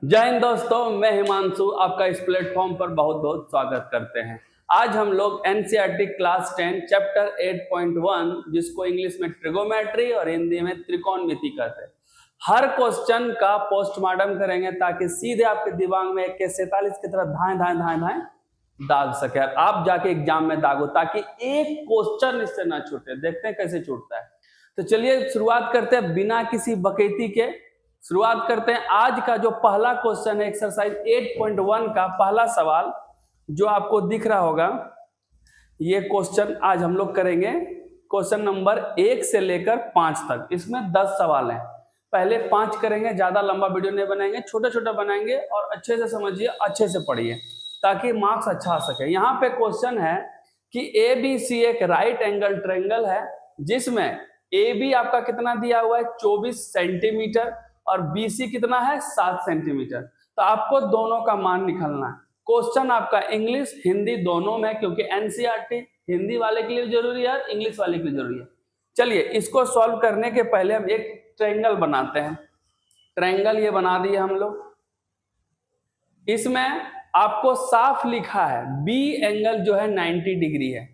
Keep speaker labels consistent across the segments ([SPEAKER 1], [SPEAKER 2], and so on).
[SPEAKER 1] जय हिंद दोस्तों, मैं हिमांशु आपका इस प्लेटफॉर्म पर बहुत बहुत स्वागत करते हैं। आज हम लोग एनसीईआरटी क्लास 10 चैप्टर 8.1 जिसको इंग्लिश में ट्रिगोमेट्री और हिंदी में त्रिकोणमिति कहते हैं, हर क्वेश्चन का पोस्टमार्टम करेंगे ताकि सीधे आपके दिमाग में 1 की तरह धाए धाए धाए धाए दाग सके, आप जाके एग्जाम में दागो ताकि एक क्वेश्चन इससे ना छूटे। देखते हैं कैसे छूटता है। तो चलिए शुरुआत करते हैं बिना किसी बकैती के। शुरुआत करते हैं। आज का जो पहला क्वेश्चन है एक्सरसाइज 8.1 का पहला सवाल जो आपको दिख रहा होगा, ये क्वेश्चन आज हम लोग करेंगे। क्वेश्चन नंबर 1 से लेकर 5 तक, इसमें 10 सवाल हैं। पहले 5 करेंगे, ज्यादा लंबा वीडियो नहीं बनाएंगे, छोटे छोटे बनाएंगे और अच्छे से समझिए, अच्छे से पढ़िए ताकि मार्क्स अच्छा आ सके। यहाँ पे क्वेश्चन है कि ABC एक राइट एंगल ट्रायंगल है जिसमें AB आपका कितना दिया हुआ है 24 सेंटीमीटर और BC कितना है 7 सेंटीमीटर। तो आपको दोनों का मान निकालना है। क्वेश्चन आपका इंग्लिश हिंदी दोनों में, क्योंकि एनसीईआरटी हिंदी वाले के लिए जरूरी है और इंग्लिश वाले के लिए जरूरी है। चलिए इसको सॉल्व करने के पहले हम एक ट्रायंगल बनाते हैं। ट्रायंगल ये बना दिए हम लोग। इसमें आपको साफ लिखा है B एंगल जो है 90 डिग्री है,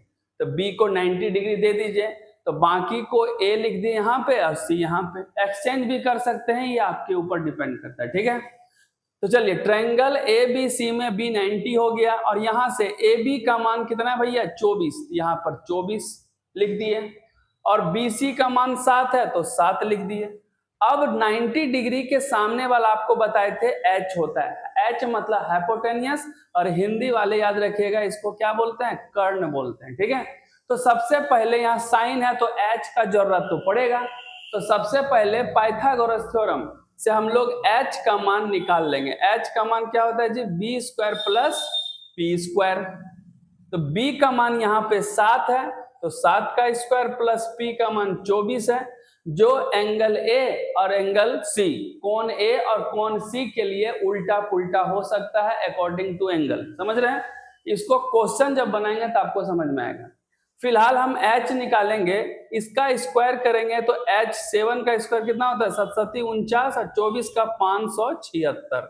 [SPEAKER 1] तो B को 90 डिग्री दे दीजिए, तो बाकी को A लिख दिए यहाँ पे और C यहाँ पे। एक्सचेंज भी कर सकते हैं, ये आपके ऊपर डिपेंड करता है, ठीक है। तो चलिए ट्रायंगल ABC में B 90 हो गया और यहाँ से AB का मान कितना है भैया 24, यहाँ पर 24 लिख दिए और BC का मान 7 है तो 7 लिख दिए। अब 90 डिग्री के सामने वाला आपको बताए थे H होता है। H मतलब हाइपोटेनियस और हिंदी वाले याद रखिएगा इसको क्या बोलते हैं, कर्ण बोलते हैं, ठीक है। तो सबसे पहले यहाँ साइन है तो H का जरूरत तो पड़ेगा। तो सबसे पहले पाइथागोरस थ्योरम से हम लोग H का मान निकाल लेंगे। H का मान क्या होता है जी, B square plus P square. तो B का मान यहाँ पे 7 है तो 7 का स्क्वायर प्लस P का मान 24 है, जो एंगल A और एंगल C, कोण A और कोण C के लिए उल्टा पुल्टा हो सकता है अकॉर्डिंग टू एंगल। समझ रहे हैं? इसको क्वेश्चन जब बनाएंगे तो आपको समझ में आएगा। फिलहाल हम H निकालेंगे, इसका स्क्वायर करेंगे तो H 7 का स्क्वायर कितना होता है 7 49 और 24 का 576।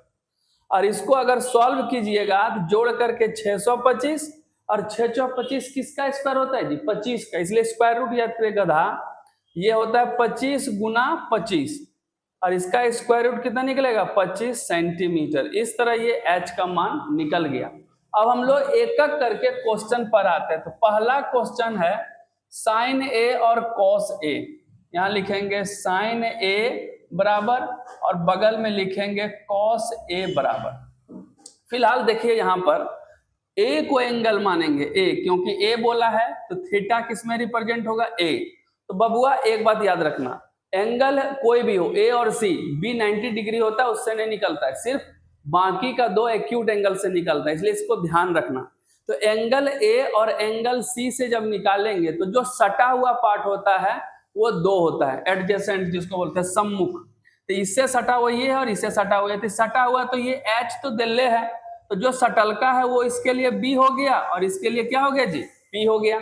[SPEAKER 1] और इसको अगर सॉल्व कीजिएगा तो जोड़ करके 625 और 625 किसका स्क्वायर होता है जी 25 का, इसलिए स्क्वायर रूट याद करिए गधा। ये होता है 25 गुना 25 और इसका स्क्वायर रूट कितना निकलेगा 25 सेंटीमीटर। इस तरह ये H का मान निकल गया। अब हम लोग एक एक करके क्वेश्चन पर आते हैं। तो पहला क्वेश्चन है साइन A और कॉस A। यहाँ लिखेंगे साइन A बराबर और बगल में लिखेंगे कॉस A बराबर। फिलहाल देखिए यहाँ पर A को एंगल मानेंगे A, क्योंकि A बोला है तो थीटा किस में रिप्रेजेंट होगा A। तो बबुआ एक बात याद रखना, एंगल कोई भी हो A और C, B 90 डिग्री होता है उससे नहीं निकलता है, सिर्फ बाकी का 2 एक्यूट एंगल से निकलता है, इसलिए इसको ध्यान रखना। तो एंगल A और एंगल C से जब निकालेंगे तो जो सटा हुआ पार्ट होता है वो 2 होता है, एडजेसेंट जिसको बोलते हैं सम्मुख। तो इससे सटा हुआ ये है और इससे सटा हुआ है, सटा हुआ तो ये H तो दिल्ले है, तो जो सटलका है वो इसके लिए B हो गया और इसके लिए क्या हो गया जी P हो गया।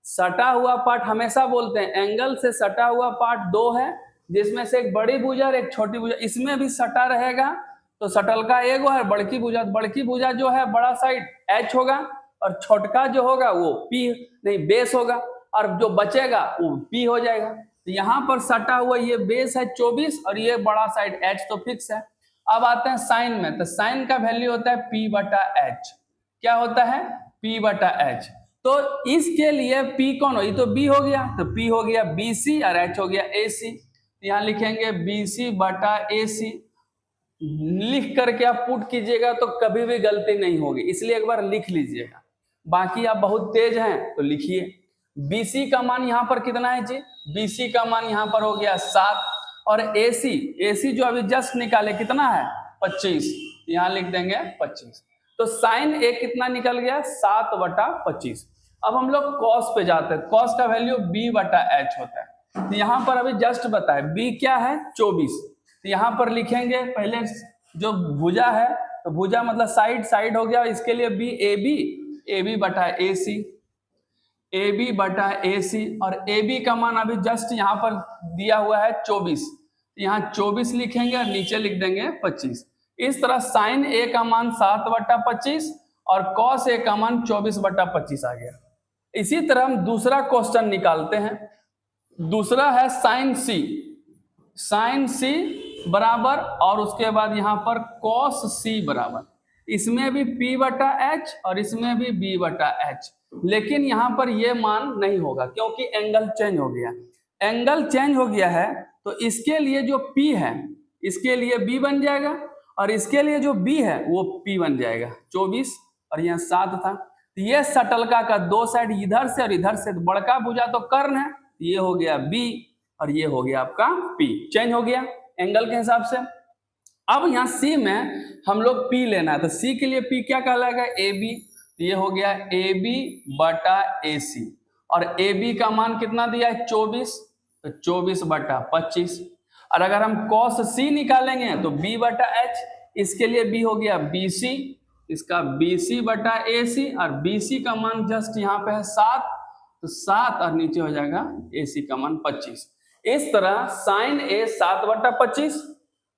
[SPEAKER 1] सटा हुआ पार्ट हमेशा बोलते हैं एंगल से सटा हुआ पार्ट 2 है, जिसमें से एक बड़ी भुजा और एक छोटी भुजा, इसमें भी सटा रहेगा तो सटलका एगो है, बड़की भुजा जो है बड़ा साइड H होगा और छोटका जो होगा वो P नहीं बेस होगा और जो बचेगा वो P हो जाएगा। तो यहाँ पर सटा हुआ ये बेस है 24 और ये बड़ा साइड H तो फिक्स है। अब आते हैं साइन में, तो साइन का वैल्यू होता है P/H। क्या होता है P/H। तो इसके लिए P कौन हो, ये तो B हो गया, तो P हो गया BC और H हो गया AC। यहाँ लिखेंगे BC/AC। लिख करके आप पुट कीजिएगा तो कभी भी गलती नहीं होगी, इसलिए एक बार लिख लीजिएगा। बाकी आप बहुत तेज हैं तो लिखिए। BC का मान यहाँ पर कितना है जी, BC का मान यहाँ पर हो गया 7 और AC जो अभी जस्ट निकाले कितना है 25, यहाँ लिख देंगे 25। तो साइन A कितना निकल गया 7/25। अब हम लोग कॉस पे जाते हैं। कॉस का वैल्यू B/H होता है। तो यहाँ पर अभी जस्ट बताए B क्या है 24, तो यहाँ पर लिखेंगे पहले जो भुजा है, तो भुजा मतलब साइड हो गया, इसके लिए AB/AC और AB का मान अभी जस्ट यहाँ पर दिया हुआ है 24, यहाँ 24 लिखेंगे और नीचे लिख देंगे 25। इस तरह साइन ए का मान 7/25 और कॉस ए का मान 24/25 आ गया। इसी तरह हम दूसरा क्वेश्चन निकालते हैं। दूसरा है साइन सी बराबर और उसके बाद यहां पर कॉस सी बराबर, इसमें भी P/H और इसमें भी B/H, लेकिन यहां पर ये मान नहीं होगा क्योंकि एंगल चेंज हो गया। एंगल चेंज हो गया है तो इसके लिए जो P है इसके लिए B बन जाएगा और इसके लिए जो B है वो P बन जाएगा। 24 और यहाँ 7 था। तो ये शटलका का दो साइड इधर से और इधर से, बड़का भुजा तो कर्ण है, ये हो गया B और ये हो गया आपका P, चेंज हो गया एंगल के हिसाब से। अब यहाँ C में हम लोग P लेना है तो C के लिए P क्या कहलाएगा, AB, ये हो गया AB/AC और AB का मान कितना दिया है 24, तो 24/25। और अगर हम cos C निकालेंगे तो B/H, इसके लिए B हो गया BC, इसका BC/AC और BC का मान जस्ट यहाँ पे है 7, तो 7 और नीचे हो जाएगा AC का मान 25। इस तरह sine A 7/25,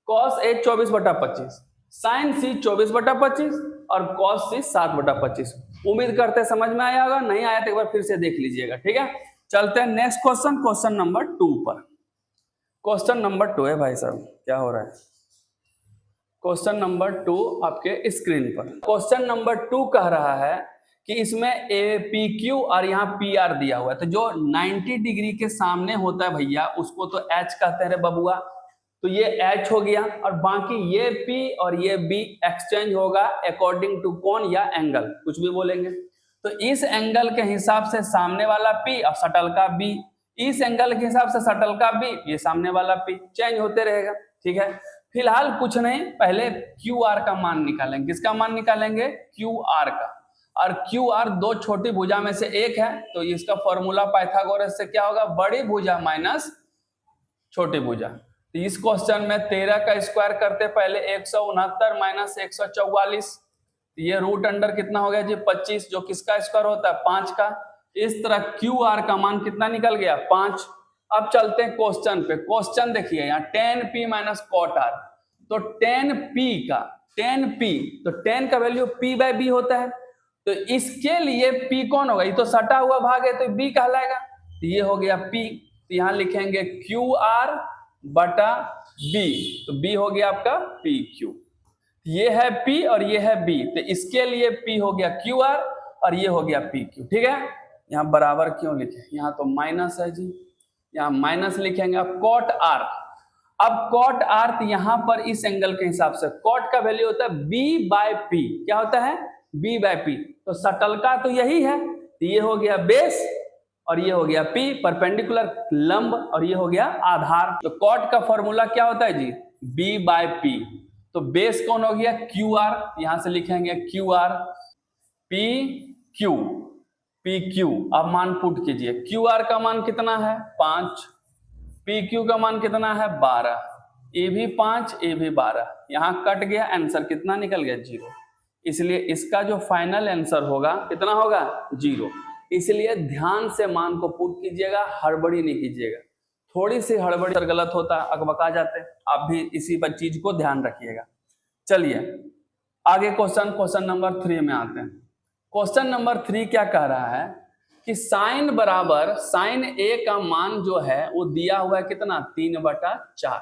[SPEAKER 1] cos A 24/25, sine C 24/25 और कॉस C 7/25। उम्मीद करते हैं समझ में आया होगा, नहीं आया तो एक बार फिर से देख लीजिएगा, ठीक है। चलते हैं नेक्स्ट क्वेश्चन, क्वेश्चन नंबर 2 पर। क्वेश्चन नंबर 2 है भाई साहब, क्या हो रहा है, क्वेश्चन नंबर 2 आपके स्क्रीन पर। क्वेश्चन नंबर 2 कह रहा है कि इसमें PQ और यहाँ PR दिया हुआ है, तो जो 90 डिग्री के सामने होता है भैया उसको तो H कहते हैं रे बबुआ, तो ये H हो गया और बाकी ये P और ये B एक्सचेंज होगा अकॉर्डिंग टू कोण या एंगल, कुछ भी बोलेंगे। तो इस एंगल के हिसाब से सामने वाला P और शटल का B, इस एंगल के हिसाब से शटल का B, ये सामने वाला P चेंज होते रहेगा, ठीक है। फिलहाल कुछ नहीं, पहले QR का मान निकालेंगे। किसका मान निकालेंगे, QR का। और QR दो छोटी भुजा में से एक है, तो इसका फॉर्मूला पाइथागोरस से क्या होगा, बड़ी भुजा माइनस छोटी भुजा। तो इस क्वेश्चन में 13 का स्क्वायर करते पहले 169 माइनस 144, ये रूट अंडर कितना हो गया जी 25, जो किसका स्क्वायर होता है 5 का। इस तरह QR का मान कितना निकल गया 5। अब चलते हैं क्वेश्चन पे। क्वेश्चन देखिए यहाँ tan P minus cot R, तो tan P तो tan का वैल्यू P/B होता है, तो इसके लिए P कौन होगा, ये तो सटा हुआ भाग है तो B कहलाएगा, तो ये हो गया P। तो यहाँ लिखेंगे QR/B, तो B हो गया आपका PQ। ये है P और ये है B, तो इसके लिए P हो गया QR और ये हो गया PQ, ठीक है। यहाँ बराबर क्यों लिखे, यहाँ तो माइनस है जी, यहाँ माइनस लिखेंगे। अब cot R, अब cot R तो यहाँ पर इस एंगल के हिसाब से cot का वैल्यू होता है B/P, क्या होता है B/P, तो शटल का तो यही है, तो ये हो गया बेस और ये हो गया P परपेंडिकुलर लंब और ये हो गया आधार। तो cot का फॉर्मूला क्या होता है जी B/P, तो बेस कौन हो गया QR, यहां से लिखेंगे QR PQ। अब मान पुट कीजिए, QR का मान कितना है 5, PQ का मान कितना है 12, ये भी 5 ये भी 12, यहाँ कट गया, आंसर कितना निकल गया 0। इसलिए इसका जो फाइनल आंसर होगा कितना होगा 0। इसलिए ध्यान से मान को पुट कीजिएगा, हड़बड़ी नहीं कीजिएगा, थोड़ी सी हड़बड़ी गलत होता अकबका जाते, आप भी इसी पर चीज को ध्यान रखिएगा। चलिए आगे क्वेश्चन नंबर 3 में आते हैं। क्वेश्चन नंबर 3 क्या कह रहा है कि साइन बराबर साइन A का मान जो है वो दिया हुआ है कितना 3/4,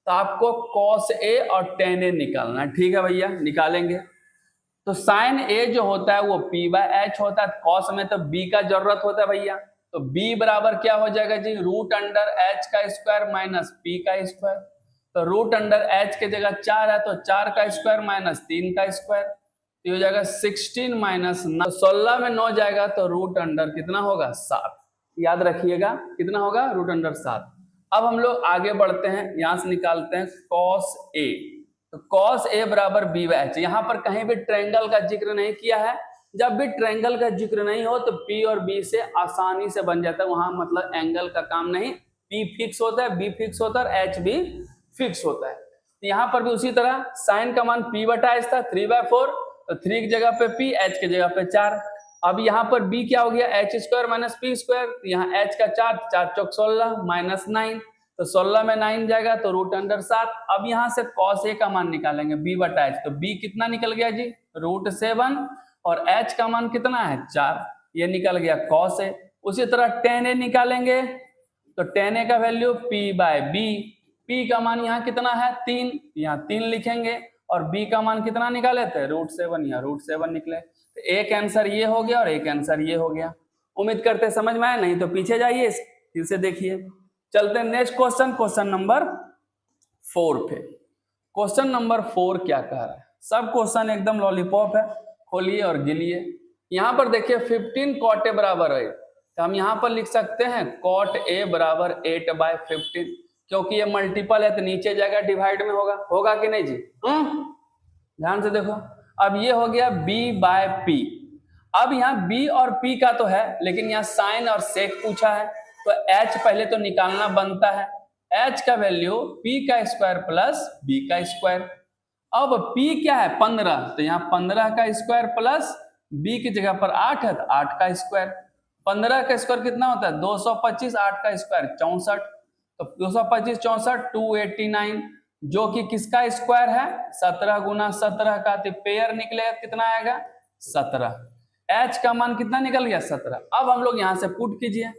[SPEAKER 1] तो आपको cos A और tan A निकालना है, ठीक है भैया निकालेंगे। तो साइन A जो होता है वो P/H होता है, cos में तो B का जरूरत होता है भैया, तो B बराबर क्या हो जाएगा जी रूट अंडर H का स्क्वायर माइनस P का स्क्वायर, तो रूट अंडर H के जगह 4 है तो 4 का स्क्वायर माइनस 3 का स्क्वायर, तो हो जाएगा 16 माइनस 9, 16 में 9 जाएगा तो रूट अंडर कितना होगा 7, याद रखिएगा कितना होगा रूट अंडर 7। अब हम लोग आगे बढ़ते हैं, यहां से निकालते हैं cos A, तो cos A बराबर B/H। यहाँ पर कहीं भी ट्रायंगल का जिक्र नहीं किया है, जब भी ट्रायंगल का जिक्र नहीं हो तो P और B से आसानी से बन जाता है, वहां मतलब एंगल का काम नहीं, P फिक्स होता है, B फिक्स होता है और H भी फिक्स होता है। यहाँ पर भी उसी तरह साइन का मान P/H था 3/4, तो 3 की जगह पे P, H की जगह पे 4। अब यहाँ पर B क्या हो गया H² माइनस P², यहाँ H का 4, 4 चौक 16 माइनस 9, तो 16 में 9 जाएगा तो √7। अब यहाँ से cos a का मान निकालेंगे b बटा h, तो b कितना निकल गया जी √7 और h का मान कितना है 4, ये निकल गया cos a। उसी तरह tan a निकालेंगे तो tan a का वैल्यू p/b, p का मान यहाँ कितना है 3, यहाँ 3 लिखेंगे और b का मान कितना निकाले थे √7, यहाँ √7 निकले। तो एक आंसर ये हो गया और एक आंसर ये हो गया। उम्मीद करते समझ में आया, नहीं तो पीछे जाइए फिर से देखिए। चलते हैं नेक्स्ट क्वेश्चन, क्वेश्चन नंबर 4 पे। क्वेश्चन नंबर 4 क्या कह रहा है, सब क्वेश्चन एकदम लॉलीपॉप है, खोलिए और गिलिए। यहाँ पर देखिए 15 cot a बराबर 8, तो हम यहाँ पर लिख सकते हैं cot a बराबर 8/15, क्योंकि ये मल्टीपल है तो नीचे जाएगा डिवाइड में होगा कि नहीं जी? ध्यान से देखो, अब ये हो गया b/p। अब यहाँ b और p का तो है, लेकिन यहाँ साइन और सेक पूछा है, तो h पहले तो निकालना बनता है। h का वैल्यू p का स्क्वायर प्लस b का स्क्वायर। अब p क्या है 15, तो यहाँ 15 का स्क्वायर प्लस b की जगह पर 8 है तो 8 का स्क्वायर। 15 का स्क्वायर कितना होता है 225, 8 का स्क्वायर 64, तो 225 64 289, जो कि किसका स्क्वायर है 17 गुना 17 का, तो पेयर निकलेगा कितना आएगा 17। h का मान कितना निकल गया 17। अब हम लोग यहां से पुट कीजिए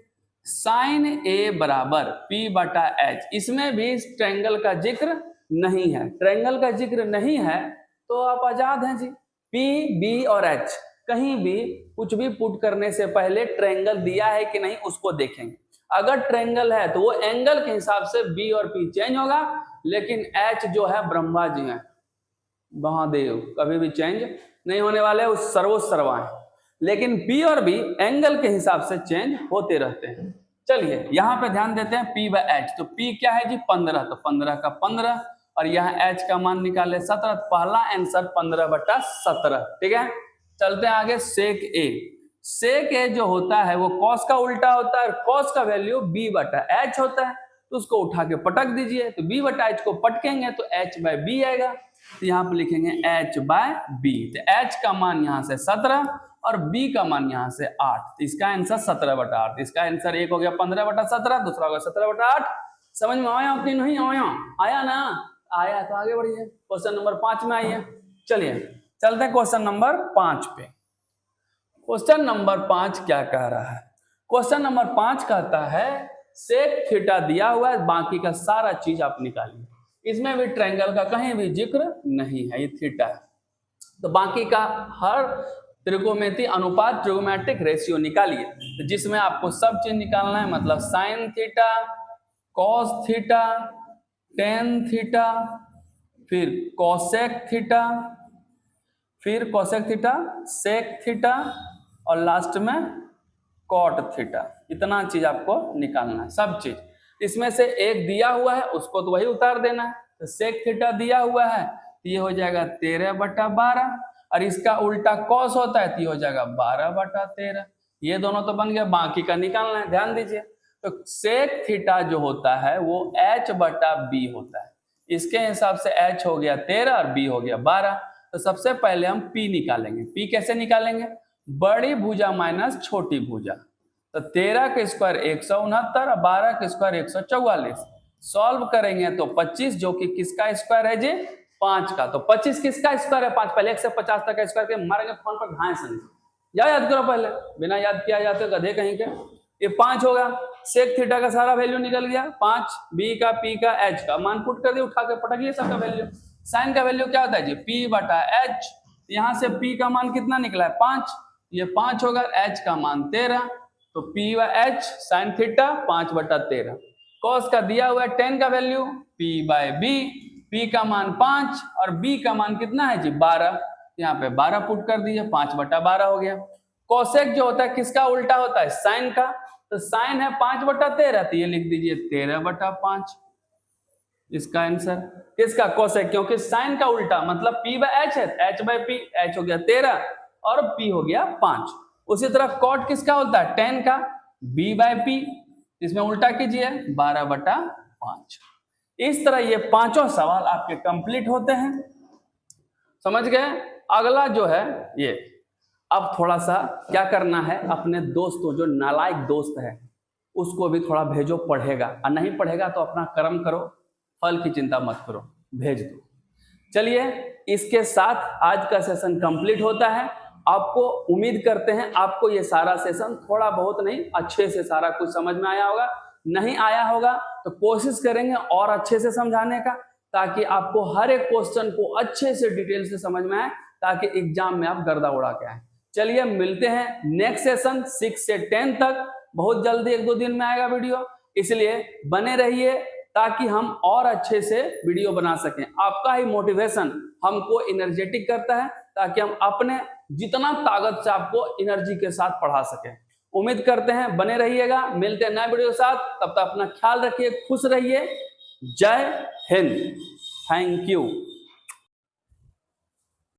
[SPEAKER 1] साइन a बराबर p बटा h। इसमें भी ट्रायंगल का जिक्र नहीं है, ट्रायंगल का जिक्र नहीं है तो आप आजाद हैं जी। p b और h कहीं भी कुछ भी पुट करने से पहले ट्रायंगल दिया है कि नहीं उसको देखेंगे। अगर ट्रायंगल है तो वो एंगल के हिसाब से b और p चेंज होगा, लेकिन h जो है ब्रह्मा जी हैं, महादेव, कभी भी चेंज नहीं होने वाले, वो सर्वोच्च सर्वा है। लेकिन p और b एंगल के हिसाब से चेंज होते रहते हैं। चलिए यहाँ पे ध्यान देते हैं p/h, तो p क्या है जी 15, तो 15 का 15 और यहाँ h का मान निकाले 17, पहला आंसर 15/17। ठीक है, चलते हैं आगे। सेक a, सेक a जो होता है वो cos का उल्टा होता है, cos का वैल्यू b/h होता है, तो उसको उठा के पटक दीजिए, तो b/h को पटकेंगे तो h/b आएगा, तो यहाँ पे लिखेंगे h/b। तो h का मान यहाँ से 17 और b का मान यहाँ से 8, तो इसका आंसर 17/8। इसका आंसर एक हो गया 15/17, दूसरा हो गया 17/8। समझ में आया कि नहीं आया? आया ना? आया तो आगे बढ़िए, क्वेश्चन नंबर 5 में आइए। चलिए चलते हैं क्वेश्चन नंबर 5 पे। क्वेश्चन नंबर 5 क्या कह रहा है? क्वेश्चन नंबर 5 कहता है सेक थीटा दिया हुआ है, बाकी का सारा चीज आप निकालिए। इसमें भी ट्रायंगल का कहीं भी जिक्र नहीं है, ये थीटा है, तो बाकी का हर त्रिकोणमितीय अनुपात ट्रिगोमेट्रिक रेशियो निकालिए, तो जिसमें आपको सब चीज निकालना है, मतलब sine theta, cos theta, tan theta, फिर कोसेक थीटा, फिर कोसेक थीटा, सेक थीटा और लास्ट में कॉट थीटा। इतना चीज आपको निकालना है, सब चीज। इसमें से एक दिया हुआ है उसको तो वही उतार देना है, तो सेक थीटा दिया हुआ है तो ये हो जाएगा 13/12, और इसका उल्टा कॉस होता है तो ये हो जाएगा 12/13। ये दोनों तो बन गया, बाकी का निकालना है। ध्यान दीजिए, तो सेक थीटा जो होता है वो h/b होता है, इसके हिसाब से h हो गया 13 और b हो गया 12। तो सबसे पहले हम p निकालेंगे। p कैसे निकालेंगे? बड़ी भुजा माइनस छोटी भुजा, तो 13 का स्क्वायर 169 और 12 का स्क्वायर 144। सॉल्व करेंगे तो 25, जो कि किसका स्क्वायर है जी 5 का, तो 25 किसका स्क्वायर है 5? पहले 1 से 50 तक का स्क्वायर के मारेंगे फोन पर घाय से, याद करो पहले, बिना याद किया जाते गधे कहीं के। ये 5 होगा, सेक थीटा का सारा वैल्यू निकल गया 5, b का, p का, h का मान पुट कर दिए, उठा के पटकिए सबका वैल्यू। साइन का वैल्यू क्या होता है जी p/h, यहाँ से p का मान कितना निकला है 5, ये 5 होगा, h का मान 13, तो p/h साइन थीटा 5/13। कॉस का दिया हुआ है 10 का वैल्यू p/b, p का मान 5 और b का मान कितना है जी 12, यहाँ पे 12 पुट कर दिए, 5/12 हो गया। कोसेक जो होता है किसका उल्टा होता है? साइन का, तो साइन है 5/13, तो ये लिख दीजिए 13/5। इसका आंसर किसका? कोसेक, क्योंकि साइन का उल्टा मतलब p/h है, h/p, h हो गया 13 और p हो गया 5। उसी तरह कॉट किसका होता है? tan का, b/p, इसमें उल्टा कीजिए 12/5। इस तरह ये पांचों सवाल आपके कंप्लीट होते हैं, समझ गए? अगला जो है ये, अब थोड़ा सा क्या करना है, अपने दोस्तों जो नालायक दोस्त है उसको भी थोड़ा भेजो, पढ़ेगा। और नहीं पढ़ेगा तो अपना कर्म करो, फल की चिंता मत करो, भेज दो। चलिए, इसके साथ आज का सेशन कंप्लीट होता है। आपको उम्मीद करते हैं आपको ये सारा सेशन थोड़ा बहुत नहीं, अच्छे से सारा कुछ समझ में आया होगा। नहीं आया होगा तो कोशिश करेंगे और अच्छे से समझाने का, ताकि आपको हर एक क्वेश्चन को अच्छे से डिटेल से समझ में आए, ताकि एग्जाम में आप गर्दा उड़ा के आए। चलिए, मिलते हैं नेक्स्ट सेशन 6 से 10 तक। बहुत जल्दी 1-2 दिन में आएगा वीडियो, इसलिए बने रहिए ताकि हम और अच्छे से वीडियो बना सकें। आपका ही मोटिवेशन हमको एनर्जेटिक करता है, ताकि हम अपने जितना ताकत से आपको एनर्जी के साथ पढ़ा सकें। उम्मीद करते हैं बने रहिएगा। मिलते हैं नए वीडियो के साथ, तब तक अपना ख्याल रखिए, खुश रहिए। जय हिंद, थैंक यू।